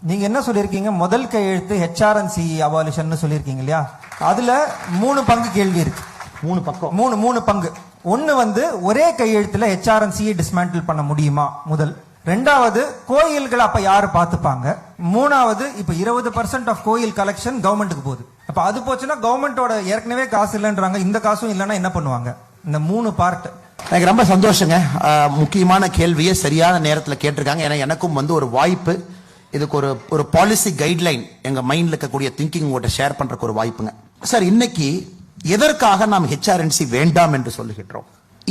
நீங்க என்ன சொல்லியிருக்கீங்க, முதல் கையெழுத்து HRNC அபாலிஷன் சொல்லியிருக்கீங்க இல்லையா? அதுல 3 பங்கு கேள்வி இருக்கு. 3 பக்கம் 3 பங்கு. ஒன்னு வந்து ஒரே கையெழுத்துல HRNC டிஸ்மேண்டில் பண்ண முடியுமா முதல். ரெண்டாவது, கோயில்களை அப்ப யாரு பாத்துப்பாங்க. மூணாவது, இப்ப 20% ஆஃப் கோயில் கலெக்ஷன் கவர்மெண்ட்டுக்கு போகுது. அப்ப அது போச்சுன்னா கவர்மெண்டோட ஏற்கனவே காசு இல்லைன்றாங்க, இந்த காசும் இல்லைன்னா என்ன பண்ணுவாங்க? இந்த 3 பார்ட். எனக்கு ரொம்ப சந்தோஷங்க. முக்கியமான கேள்வியை சரியான நேரத்தில் கேட்டிருக்காங்க. ஏன்னா எனக்கும் வந்து ஒரு வாய்ப்பு, இதுக்கு ஒரு பாலிசி கைட்லைன் எங்க மைண்ட்ல இருக்கக்கூடிய திங்கிங் உங்கள்கிட்ட ஷேர் பண்றதுக்கு ஒரு வாய்ப்புங்க. சார், இன்னைக்கு எதற்காக நாம் HRNC வேண்டாம் என்று சொல்லுகின்றோம்?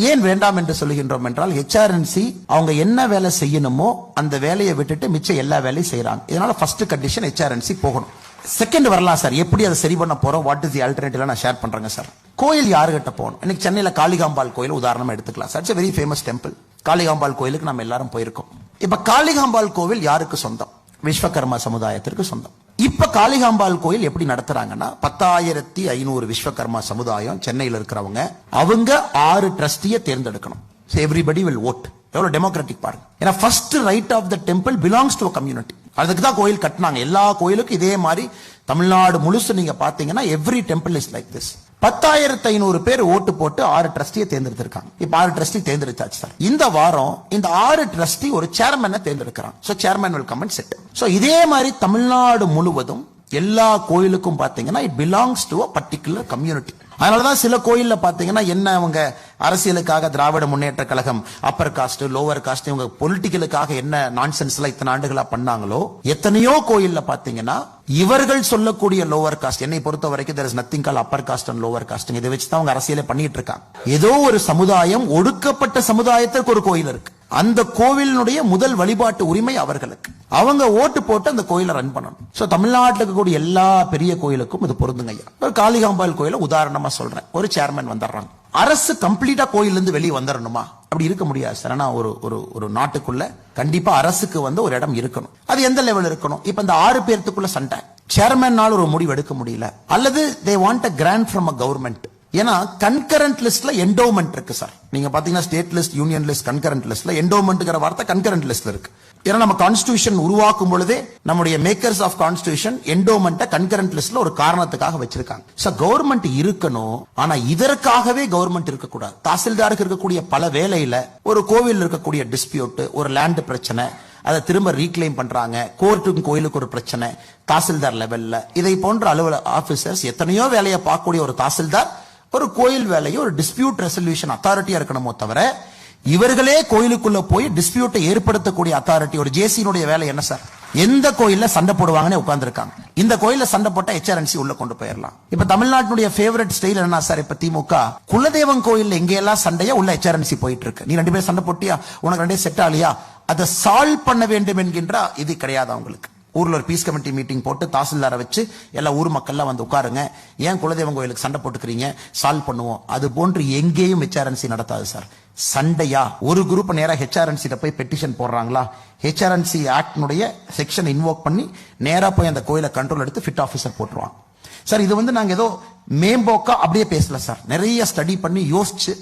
ஏன் வேண்டாம் என்று சொல்லுகின்றோம் என்றால், HRNC அவங்க என்ன வேலை செய்யணுமோ அந்த வேலையை விட்டுட்டு மிச்சம் எல்லா வேலையும் செய்யறாங்க. இதனால ஃபர்ஸ்ட் கண்டிஷன் HRNC போகணும். செகண்ட் வரலாம் சார், எப்படி அதை சரி பண்ண போறோம், வாட் இஸ் தி ஆல்டர்னேட்டிவ் நான் ஷேர் பண்றேங்க சார். கோயில் யாருகிட்ட போகணும்? இன்னைக்கு சென்னையில காளிகாம்பாள் கோயில் உதாரணமா எடுத்துக்கலாம் sir. It's very famous temple. Kalikambal கோயிலுக்கு நம்ம எல்லாரும் போயிருக்கோம். இப்ப காளிகாம்பாள் கோவில் யாருக்கு சொந்தம்? விஸ்வகர்மா சமுதாயத்திற்கு சொந்தம். இப்ப காளிகாம்பாள் கோயில் எப்படி நடத்துறாங்கன்னா, 10,500 விஸ்வகர்மா சமுதாயம் சென்னையில் இருக்கிறவங்க, அவங்க 6 ட்ரஸ்டியை தேர்ந்தெடுக்கணும். Everybody will vote. எவ்வளவு டெமோக்ராட்டிக் பாருங்க. ஏன்னா first right of the temple belongs to community. அதுக்கு தான் கோயில் கட்டினாங்க. எல்லா கோயிலுக்கும் இதே மாதிரி தமிழ்நாடு முழுசு நீங்க பாத்தீங்கன்னா every temple is like this. 10,500 பேர் ஓட்டு போட்டு 6 ட்ரஸ்டியை தேர்ந்தெடுத்திருக்காங்க. இப்ப 6 ட்ரஸ்டி தேர்ந்தெடுத்தாச்சு சார். இந்த வாரம் இந்த 6 ட்ரஸ்டி ஒரு சேர்மனை தேர்ந்தெடுக்கிறாங்க. So chairman will come and sit. So இதே மாதிரி தமிழ்நாடு முழுவதும் எல்லா கோயிலுக்கும் பாத்தீங்கன்னா it belongs to a particular community. அதனாலதான் சில கோயில்ல பாத்தீங்கன்னா என்ன, அவங்க அரசியலுக்காக Dravida Munnetra Kazhagam upper caste lower caste இவங்க பொலிட்டிக்கலுக்காக என்ன நான்சென்ஸ்ல இத்தனை ஆண்டுகளா பண்ணாங்களோ, எத்தனையோ கோயில்ல பாத்தீங்கன்னா இவர்கள் சொல்லக்கூடிய லோவர் காஸ்ட், என்னை பொறுத்த வரைக்கும் there is nothing called upper caste and lower caste. இதை வச்சுதான் அவங்க அரசியலை பண்ணிட்டு இருக்காங்க. ஏதோ ஒரு சமுதாயம், ஒடுக்கப்பட்ட சமுதாயத்திற்கு ஒரு கோயில் இருக்கு. அந்த கோவிலினுடைய முதல் வழிபாட்டு உரிமை அவர்களுக்கு. அவங்க ஓட்டு போட்டு அந்த கோயிலை ரன் பண்ணணும். சோ தமிழ்நாட்டில் இருக்கக்கூடிய எல்லா பெரிய கோயிலுக்கும் இது பொருந்துங்க ஐயா. ஒரு காளிகாம்பாள் கோயில உதாரணமா சொல்றேன். ஒரு சேர்மன் வந்துடுறாங்க. அரசு கம்ப்ளீட்டா கோயில இருந்து வெளியே வந்துடணுமா? அப்படி இருக்க முடியாது சார். ஆனா ஒரு நாட்டுக்குள்ள கண்டிப்பா அரசுக்கு வந்து ஒரு இடம் இருக்கணும். அது எந்த லெவல் இருக்கணும்? இப்ப இந்த 6 பேர்த்துக்குள்ள சண்டை, சேர்மன்னால ஒரு முடிவு எடுக்க முடியல, அல்லது they want a grand from a government. ஏன்னா கன்கரண்ட் லிஸ்ட்ல என்டோமெண்ட் இருக்கு சார். நீங்க பாத்தீங்கன்னா state list, union list, concurrent லிஸ்ட்ல என்டோமெண்ட்ங்கிற வார்த்தை கன்கரண்ட் லிஸ்ட்ல இருக்கு. ஏன்னா நம்ம கான்ஸ்டிடியூஷன் உருவாக்கும் பொழுதே நம்முடைய மேக்கர்ஸ் ஆஃப் கான்ஸ்டிடியூஷன் என்டோமெண்ட்டை கன்கரண்ட் லிஸ்ட்ல ஒரு காரணத்துக்காக வச்சிருக்காங்க. சோ கவர்மெண்ட் இருக்கணும், ஆனா இதற்காகவே கவர்மெண்ட் இருக்கக்கூடாது. தாசில்தாருக்கு இருக்கக்கூடிய பல வேலையில ஒரு கோவில் இருக்கக்கூடிய டிஸ்பியூட், ஒரு லேண்ட் பிரச்சனை, அதை திரும்ப ரீக்ளைம் பண்றாங்க, கோர்ட்டுக்கும் கோயிலுக்கு ஒரு பிரச்சனை, தாசில்தார் லெவல்ல இதை போன்ற அலுவலக ஆபீசர்ஸ் எத்தனையோ வேலையை பார்க்கக்கூடிய ஒரு தாசில்தார் ஒரு கோயில் வேலையை ஒரு டிஸ்பியூட் ரெசல்யூஷன் அத்தாரிட்டியா இருக்கணுமோ தவிர, இவர்களே கோயிலுக்குள்ள போய் டிஸ்பியூட்டை ஏற்படுத்தக்கூடிய அத்தாரிட்டி ஒரு ஜேசியினுடைய வேலை என்ன சார்? எந்த கோயில்ல சண்டை போடுவாங்கன்னு உட்கார்ந்து இருக்காங்க. இந்த கோயில்ல சண்டை போட்டா HRNC உள்ள கொண்டு போயிடலாம். இப்ப தமிழ்நாட்டுடைய ஃபேவரட் ஸ்டைல் என்ன சார்? இப்ப திமுக குலதெய்வம் கோயில் எங்க எல்லாம் சண்டையா உள்ள HRNC போயிட்டு இருக்கு. நீ 2 பேரும் சண்டை போட்டியா, உனக்கு 2 செட் ஆலியா, அதை சால்வ் பண்ண வேண்டும் என்கின்ற இது கிடையாது அவங்களுக்கு. ஊர்ல ஒரு பீஸ் கமிட்டி மீட்டிங் போட்டு தாசில்தாரை வச்சு எல்லா ஊர் மக்கள்லாம் வந்து உட்காருங்க, ஏன் குலதெய்வம் கோயிலுக்கு சண்டை போட்டுக்கிறீங்க, சால்வ் பண்ணுவோம். அது போன்று எங்கேயும் HRNC நடத்தாது சார். சண்டையா ஒரு குரூப் நேரா HRNC போய் பெட்டிஷன் போடுறாங்களா, HRNC ஆக்ட்னுடைய செக்ஷன் இன்வோக் பண்ணி நேரா போய் அந்த கோயிலை கண்ட்ரோல் எடுத்து ஃபிட் ஆபீசர் போட்டுருவாங்க சார். இது வந்து நாங்க ஏதோ மேம்போக்கா அப்படியே பேசல சார். நிறைய ஸ்டடி பண்ணி யோசிச்சு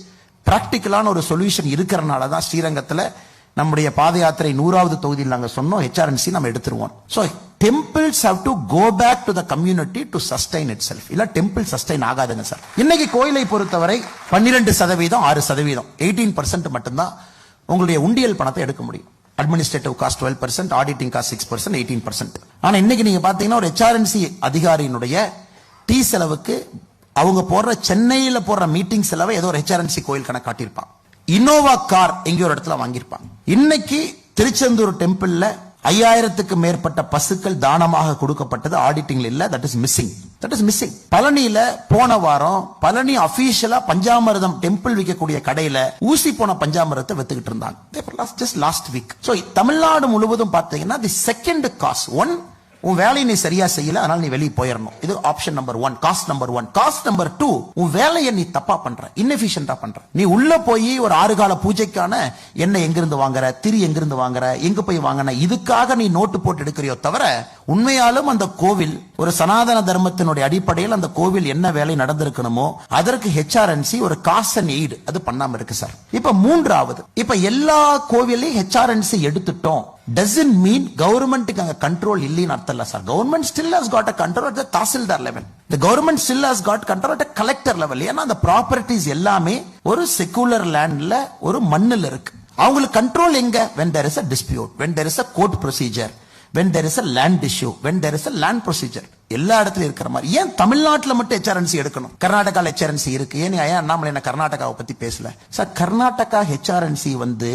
பிராக்டிக்கலான ஒரு சொல்யூஷன் இருக்கிறனால தான் ஸ்ரீரங்கத்துல நம்முடைய பாத யாத்திரை 100வது தொகுதியில் நாங்க சொன்னோம் HRNC நம்ம எடுத்துருவோம். So temples have to go back to the community to sustain itself. இல்ல டெம்பிள் சஸ்டைன் ஆகாதுங்க சார். இன்னைக்கு கோயிலை பொறுத்தவரை 12%, 6%, 18% மட்டும்தான் உங்களுடைய உண்டியல் பணத்தை எடுக்க முடியும். Administrative cost 12%, auditing cost 6%, 18%. ஆனா இன்னைக்கு நீங்க பாத்தீங்கன்னா ஒரு HRNC அதிகாரியினுடைய டீ செலவுக்கு அவங்க போடுற சென்னையில போடுற மீட்டிங் செலவை ஏதோ ஒரு HRNC கோயில் கணக்கு காட்டியிருப்பான். இனோவா கார் எங்கேயோ ஒரு இடத்துல வாங்கியிருப்பாங்க. இன்னைக்கு திருச்செந்தூர் டெம்பிள்ல 5000க்கு மேற்பட்ட பசுக்கள் தானமாக கொடுக்கப்பட்டது ஆடிட்டிங்ல இல்ல. That is missing. பழனியில போன வாரம் பழனி அபிஷியலா பஞ்சாமிர்தம் டெம்பிள் விற்கக்கூடிய கடையில ஊசி போன பஞ்சாமிரத்தை வித்துக்கிட்டு இருந்தாங்க just lost week. So Tamil Nadu முழுவதும் பாத்தீங்கன்னா தி செகண்ட் காஸ் ஒன், உன் வேலையை நீ சரியா செய்யல, அதனால நீ வெளியே போயிடணும். இது option number 1, cost number 1. Cost number 2, உன் வேலையை நீ தப்பா பண்ற, இன்எஃபிஷியன்ட்டா பண்ற. நீ உள்ள போய் ஒரு 6 கால பூஜைக்கான எண்ணெய் எங்கிருந்து வாங்குற, திரி எங்கிருந்து வாங்குற, எங்க போய் வாங்கின, இதுக்காக நீ நோட்டு போட்டு எடுக்கிறியோ தவிர உண்மையாலும் அந்த கோவில் ஒரு சனாதன தர்மத்தினுடைய அடிப்படையில் அந்த கோவில் என்ன வேலை நடந்திருக்கணுமோ அதற்கு HRNC ஒரு காஸ்ட் அண்ட் எய்டு அது பண்ணாம இருக்கு சார். இப்ப 3வது, இப்ப எல்லா கோவிலையும் HRNC எடுத்துட்டோம், doesn't mean கவர்மெண்ட்டுக்கு அங்க கண்ட்ரோல் இல்லைன்னு அர்த்தம் இல்ல sir. Government still has got a control at the tahsildar level. The government still has got control at a collector level. ஏன்னா அந்த ப்ராப்பர்ட்டிஸ் எல்லாமே ஒரு செகுலர் லேண்ட்ல ஒரு மண்ணில் இருக்கு. அவங்களுக்கு கண்ட்ரோல் எங்க? when there is a dispute, when there is a court procedure, when there is a land issue, when there is a land procedure. எல்லா இடத்துலயும் இருக்கிற மாதிரி. ஏன் தமிழ்நாட்டுல மட்டும் HRNC எடுக்கணும்? கர்நாடகால HRNC இருக்கு. ஏன் அண்ணாமலை என்ன கர்நாடகாவை பத்தி பேசல சார்? கர்நாடகா HRNC வந்து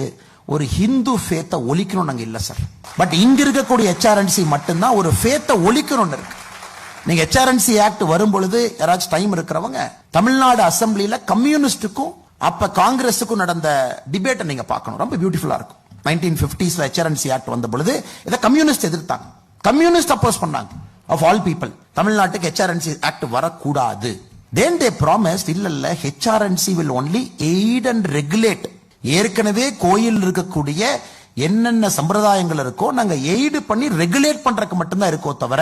ஒரு ஹிந்து ஃபேத்தை ஒழிக்கணும் நாங்க இல்ல சார். பட் இங்க இருக்கக்கூடிய HRNC மட்டும்தான் ஒரு ஃபேத்தை ஒழிக்கணும்னு இருக்கு. நீங்க HRNC ஆக்ட் வரும் பொழுது யாராச்சும் டைம் இருக்கிறவங்க தமிழ்நாடு அசம்பிளில கம்யூனிஸ்டுக்கும் அப்ப காங்கிரஸுக்கும் நடந்த டிபேட்டை நீங்க பார்க்கணும். ரொம்ப பியூட்டிஃபுல்லா இருக்கும். 1950s HRNC ஆக்ட் வந்த பொழுது இதை கம்யூனிஸ்ட் எதிர்த்தாங்க. கம்யூனிஸ்ட் அப்போஸ் பண்ணாங்க. ஆஃப் ஆல் பீப்புள் தமிழ்நாட்டுக்கு HRNC ஆக்ட் வரக்கூடாது. then they promised இல்ல HRNC will only aid and regulate. ஏற்கனவே கோயில் இருக்கக்கூடிய என்னென்ன சம்பிரதாயங்கள் இருக்கோ நாங்க எய்டு பண்ணி ரெகுலேட் பண்றதுக்கு மட்டும்தான் இருக்கோ தவிர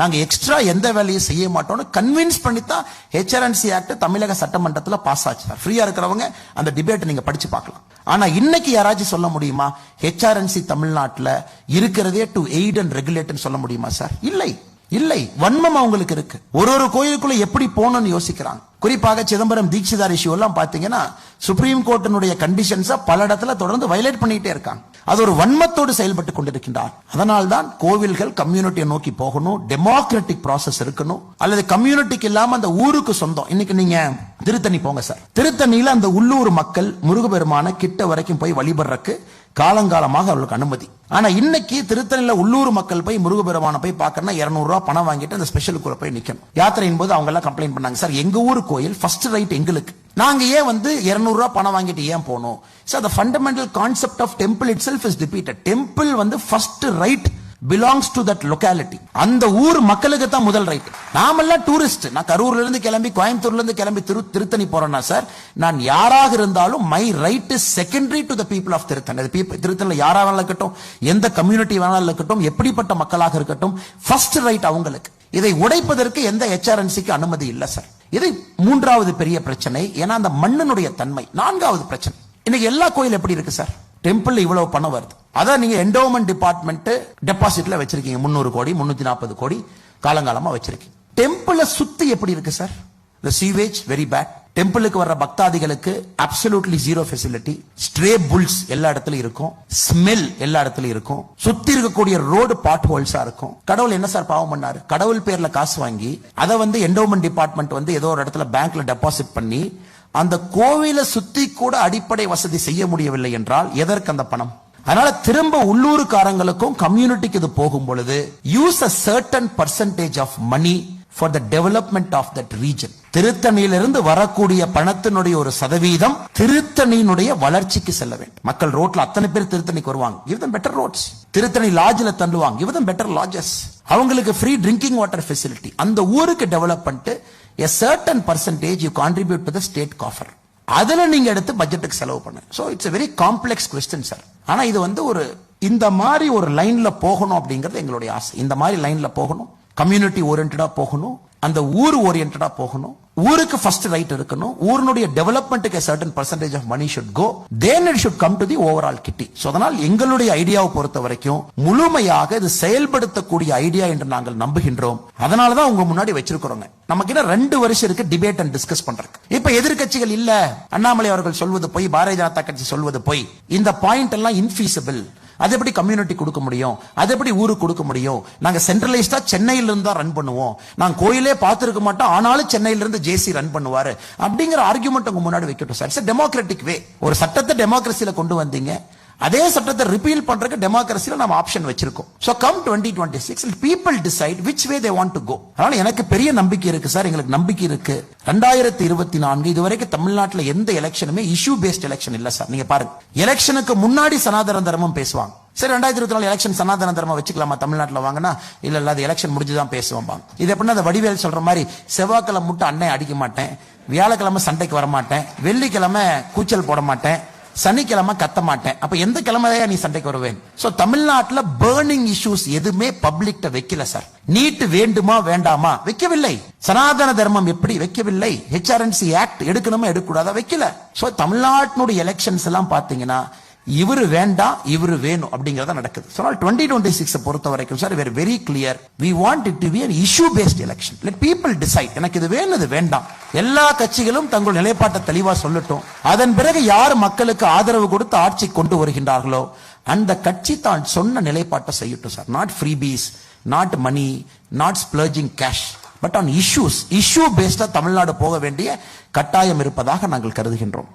நாங்க எக்ஸ்ட்ரா எந்த வேலையும் செய்ய மாட்டோம்னு கன்வின்ஸ் பண்ணி தான் HRNC ஆக்ட் தமிழக சட்டமன்றத்தில் பாஸ் ஆச்சு. ஃப்ரீயா இருக்கிறவங்க அந்த டிபேட் நீங்க படிச்சு பார்க்கலாம். ஆனா இன்னைக்கு யாராச்சும் சொல்ல முடியுமா HRNC தமிழ்நாட்டில் இருக்கிறதே டு எய்ட் அண்ட் ரெகுலேட் சொல்ல முடியுமா சார்? இல்லை இல்லை. வன்மம் அவங்களுக்கு இருக்கு. ஒரு கோயிலுக்குள்ள எப்படி போகணும்னு யோசிக்கிறாங்க. குறிப்பாக சிதம்பரம் தீட்சிதார் இஷ்யூ எல்லாம் பாத்தீங்கன்னா சுப்ரீம் கோர்ட்டினுடைய கண்டிஷன்ஸை பல இடத்துல தொடர்ந்து வயலேட் பண்ணிட்டே இருக்காங்க. அது ஒரு வன்மத்தோடு செயல்பட்டு கொண்டிருக்கின்றார். அதனால்தான் கோவில்கள் கம்யூனிட்டியை நோக்கி போகணும், டெமோக்ராட்டிக் ப்ராசஸ் இருக்கணும். அல்லது கம்யூனிட்டிக்கு இல்லாம அந்த ஊருக்கு சொந்தம். இன்னைக்கு நீங்க திருத்தணி போங்க சார். திருத்தணியில அந்த உள்ளூர் மக்கள் முருகப்பெருமான கிட்ட வரைக்கும் போய் வழிபடுறதுக்கு காலங்காலமாக அவர்களுக்கு அனுமதி. ஆனா இன்னைக்கு திருத்தணியில உள்ளூர் மக்கள் போய் முருகப்பெருமான போய் பார்க்கணும்னா 200 ரூபாய் பணம் வாங்கிட்டு அந்த ஸ்பெஷலுக்குள்ள போய் நிக்கணும். யாத்திரையின் போது அவங்க எல்லாம் கம்ப்ளைண்ட் பண்ணாங்க, சார் எங்க ஊர் கோயில் ஃபர்ஸ்ட் ரைட் எங்களுக்கு, நாங்க ஏன் 200 ரூபாய் பணம் வாங்கிட்டு ஏன் போனோம்? Sir the fundamental concept of temple itself is defeated. temple first right belongs to that locality. அந்த ஊர் மக்களுக்கு தான் முதல் ரைட். நாமெல்லாம் டூரிஸ்ட். நான் கரூர்ல இருந்து கிளம்பி கோயம்புத்தூர்ல இருந்து கிளம்பி திருத்தணி போறேன்னா சார், நான் யாராக இருந்தாலும் my right is secondary to the people of Tiruttani. திருத்தணில யாராக இருக்கட்டும், எந்த கம்யூனிட்டி வேணாலும் இருக்கட்டும், எப்படிப்பட்ட மக்களாக இருக்கட்டும், ஃபர்ஸ்ட் ரைட் அவங்களுக்கு. இதை உடைப்பதற்கு எந்த HRNCக்கு அனுமதி இல்ல சார். இது மூன்றாவது பெரிய பிரச்சனை. ஏன்னா அந்த மண்ணினுடைய தன்மை. நான்காவது பிரச்சனை, இன்னைக்கு எல்லா கோயில் எப்படி இருக்கு சார்? டெம்பிள் இவ்வளவு பணம் வருது, அதான் நீங்க என்டோமென்ட் டிபார்ட்மெண்ட் டெபாசிட்ல வச்சிருக்கீங்க 300 கோடி 340 கோடி காலங்காலமா வச்சிருக்கீங்க. டெம்பிள சுத்தி எப்படி இருக்கு சார்? the sewage very bad. டெம்பிளுக்கு வர்ற பக்தாதிகளுக்கு absolutely zero facility. Stray bulls எல்லா இடத்துலயும் இருக்கும், ஸ்மெல் எல்லா இடத்துலயும் இருக்கும், சுத்தி இருக்கக்கூடிய ரோடு பாட் ஹோல்ஸா இருக்கும். கடவுள் என்ன சார் பாவம் பண்ணாரு? கடவுள் பேர்ல காசு வாங்கி அதை என்டோமென்ட் டிபார்ட்மெண்ட் ஏதோ ஒரு இடத்துல பேங்க்ல டெபாசிட் பண்ணி அந்த கோவிலை சுத்தி கூட அடிப்படை வசதி செய்ய முடியவில்லை என்றால் எதற்கு அந்த பணம்? அதனால திரும்ப உள்ளூர்காரங்களுக்கும் கம்யூனிட்டிக்கு இது போகும் பொழுது use a certain percentage of money for the development of that region. திருத்தணியிலிருந்து வரக்கூடிய பணத்தினுடைய ஒரு சதவீதம் திருத்தணியினுடைய வளர்ச்சிக்கு செல்ல வேண்டும். மக்கள் ரோட்ல அத்தனை பேர் திருத்தணிக்கு வருவாங்க, give them better roads. Tiruttani லாட்ஜ்ல தள்ளுவாங்க, give them better lodges. அவங்களுக்கு ஃப்ரீ ட்ரிங்கிங் வாட்டர் ஃபெசிலிட்டி. அந்த ஊருக்கு டெவலப் பண்ணிட்டு a certain percentage you contribute to the state coffer. அதுல நீங்க எடுத்து பட்ஜெட்டுக்கு செலவு பண்ணு. So it's a very complex question sir. ஆனா இது ஒரு இந்த மாதிரி ஒரு லைன்ல போகணும் அப்படிங்கிறது எங்களுடைய ஆசை. இந்த மாதிரி லைன்ல போகணும், கம்யூனிட்டி ஓரியன்டா போகணும், அந்த ஊர் ஓரியன்டா போகணும், ஊருக்கு ஃபர்ஸ்ட் ரைட் இருக்கணும், ஊருடைய டெவலப்மெண்ட்டுக்கு a certain percentage of money should go, then it should come to the overall kitty. So அதனால் எங்களுடைய ஐடியாவை பொறுத்த வரைக்கும் முழுமையாக இது செயல்படுத்தக்கூடிய ஐடியா என்று நாங்கள் நம்புகின்றோம். அதனால தான் உங்க முன்னாடி வச்சிருக்கிறோங்க. நமக்கு இன்னும் 2 வருஷம் இருக்கு டிபேட் அண்ட் டிஸ்கஸ் பண்றதுக்கு. இப்ப எதிர்க்கட்சிகள் இல்ல, அண்ணாமலை அவர்கள் சொல்வது போய், பாரதிய ஜனதா கட்சி சொல்வது போய், இந்த பாயிண்ட் எல்லாம் இன்ஃபீசிபிள், அது எப்படி கம்யூனிட்டி கொடுக்க முடியும், அது எப்படி ஊருக்கு கொடுக்க முடியும், நாங்க சென்ட்ரலைஸ்டா சென்னையில இருந்து தான் ரன் பண்ணுவோம், நாங்க கோயிலே பார்த்திருக்க மாட்டோம் ஆனாலும் சென்னையில இருந்து ஜேசி ரன் பண்ணுவாரு அப்படிங்கிற ஆர்குமெண்ட் உங்க முன்னாடி வைக்கட்டும் சார். இட்ஸ் டெமோக்ராட்டிக் வே. ஒரு சட்டத்தை டெமோக்ரஸில கொண்டு வந்தீங்க, அதே சட்டத்தை ரிப்பீல் பண்றதுக்கு டெமோக்ரஸில நம்ம ஆப்ஷன் வச்சிருக்கோம். So come 2026 people decide which way they want to go. அதனால எனக்கு பெரிய நம்பிக்கை இருக்கு சார், எங்களுக்கு நம்பிக்கை இருக்கு. 2024 இதுவரைக்கும் தமிழ்நாட்டில் எந்த எலெக்ஷனுமே இஷ்யூ பேஸ்ட் எலெக்ஷன் இல்ல சார். நீங்க பாருங்க, எலெக்ஷனுக்கு முன்னாடி சனாதன தர்மம் பேசுவாங்க. சரி 2024 எலெக்ஷன் சனாதன தர்மம் வச்சுக்கலாமா தமிழ்நாட்டில் வாங்கினா? இல்ல அது எலெக்ஷன் முடிஞ்சுதான் பேசுவோம். இது எப்படின்னா அந்த வடிவேல் சொல்ற மாதிரி செவ்வாய்க்கிழமை முட்டை அன்னை அடிக்க மாட்டேன், வியாழக்கிழமை சண்டைக்கு வர மாட்டேன், வெள்ளிக்கிழமை கூச்சல் போட மாட்டேன், சனிக்கிழமை கத்த மாட்டேன், அப்ப எந்த கிழமையா நீ சண்டைக்கு வருவேன்? சோ தமிழ்நாட்டுல பர்னிங் இஷ்யூஸ் எதுவுமே பப்ளிக்ட்ட வைக்கல சார். நீட் வேண்டுமா வேண்டாமா வைக்கவில்லை, சனாதன தர்மம் எப்படி வைக்கவில்லை, HRNC ஆக்ட் எடுக்கணுமா எடுக்கக்கூடாதா வைக்கல. சோ தமிழ்நாட்டினுடைய எலெக்ஷன்ஸ் எல்லாம் பாத்தீங்கன்னா இவரு வேண்டாம் இவரு வேணும் அப்படிங்கறத நடக்குது. So 2026 பொறுத்த வரைக்கும் sir we are very clear, we want it to be an issue based election. Let people decide. எனக்கு இது வேணும் இது வேண்டாம். எல்லா கட்சிகளும் தங்கள் நிலைப்பாட்டை தெளிவா சொல்லட்டும். அதன் பிறகு யார் மக்களுக்கு ஆதரவு கொடுத்து ஆட்சி கொண்டு வருகின்றார்களோ அந்த கட்சி தான் சொன்ன நிலைப்பாட்டை செய்யட்டும் sir. Not freebies, not money, not splurging cash, but on issues, issue பேஸ்டா தமிழ்நாடு போக வேண்டிய கட்டாயம் இருப்பதாக நாங்கள் கருதுகின்றோம்.